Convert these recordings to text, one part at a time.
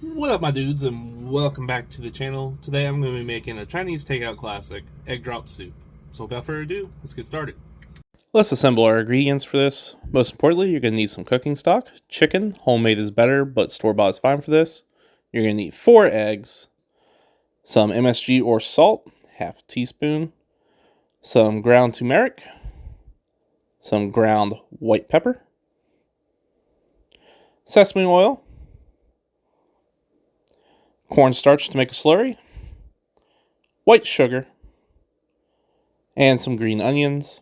What up, my dudes, and welcome back to the channel. Today I'm going to be making a Chinese takeout classic, egg drop soup. So without further ado, let's get started. Let's assemble our ingredients for this. Most importantly, you're going to need some cooking stock. Chicken, homemade is better, but store-bought is fine for this. You're going to need 4 eggs, some MSG or salt, half teaspoon, some ground turmeric, some ground white pepper, sesame oil, cornstarch to make a slurry, white sugar, and some green onions.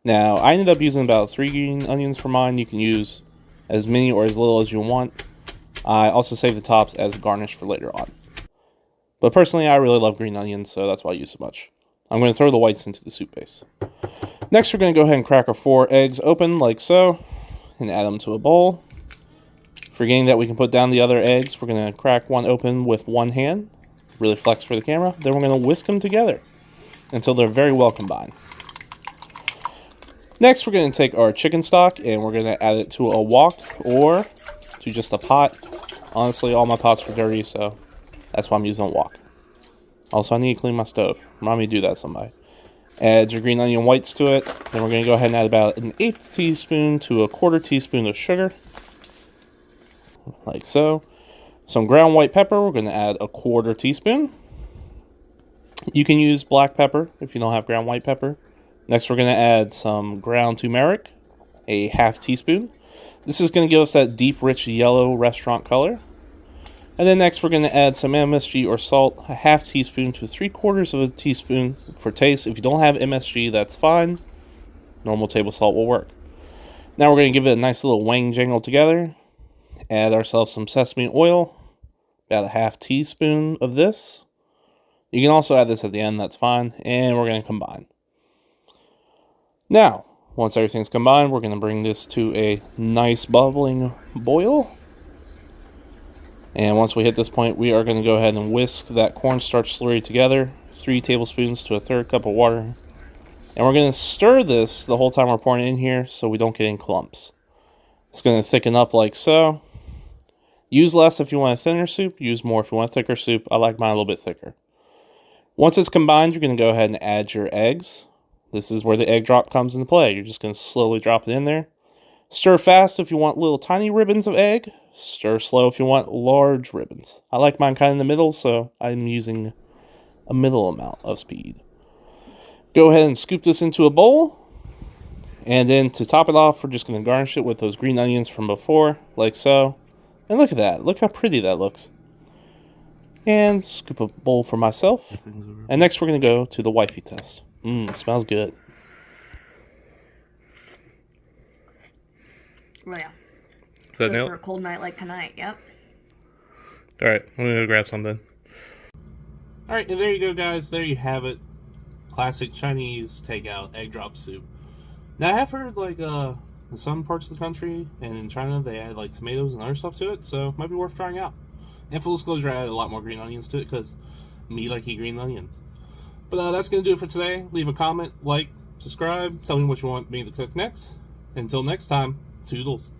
Now, I ended up using about 3 green onions for mine. You can use as many or as little as you want. I also save the tops as garnish for later on. But personally, I really love green onions, so that's why I use so much. I'm going to throw the whites into the soup base. Next, we're going to go ahead and crack our 4 eggs open like so, and add them to a bowl. Forgetting that we can put down the other eggs, we're going to crack one open with one hand. Really flex for the camera. Then we're going to whisk them together until they're very well combined. Next, we're going to take our chicken stock and we're going to add it to a wok or to just a pot. Honestly, all my pots were dirty, so that's why I'm using a wok. Also, I need to clean my stove. Remind me to do that, somebody. Add your green onion whites to it. Then we're going to go ahead and add about an 1/8 teaspoon to a 1/4 teaspoon of sugar. Like so. Some ground white pepper, we're going to add a 1/4 teaspoon. You can use black pepper if you don't have ground white pepper. Next, we're going to add some ground turmeric, a 1/2 teaspoon. This is going to give us that deep, rich yellow restaurant color. And then next, we're going to add some MSG or salt, a 1/2 teaspoon to 3/4 teaspoon for taste. If you don't have MSG, that's fine. Normal table salt will work. Now we're going to give it a nice little wang jangle together. Add ourselves some sesame oil, about a 1/2 teaspoon of this. You can also add this at the end, that's fine. And we're going to combine. Now, once everything's combined, we're going to bring this to a nice bubbling boil. And once we hit this point, we are going to go ahead and whisk that cornstarch slurry together. 3 tablespoons to a 1/3 cup of water. And we're going to stir this the whole time we're pouring it in here so we don't get in clumps. It's going to thicken up like so. Use less if you want a thinner soup. Use more if you want a thicker soup. I like mine a little bit thicker. Once it's combined, you're going to go ahead and add your eggs. This is where the egg drop comes into play. You're just going to slowly drop it in there. Stir fast if you want little tiny ribbons of egg. Stir slow if you want large ribbons. I like mine kind of in the middle, so I'm using a middle amount of speed. Go ahead and scoop this into a bowl. And then to top it off, we're just going to garnish it with those green onions from before, like so. And look at that. Look how pretty that looks. And scoop a bowl for myself. And next we're going to go to the wifey test. Smells good. Oh yeah. Good for a cold night like tonight, yep. Alright, I'm going to go grab something. Alright, and there you go, guys. There you have it. Classic Chinese takeout egg drop soup. Now, I have heard, like, in some parts of the country and in China, they add, like, tomatoes and other stuff to it, so it might be worth trying out. And full disclosure, I added a lot more green onions to it, because me like eat green onions. But that's going to do it for today. Leave a comment, like, subscribe, tell me what you want me to cook next. Until next time, toodles.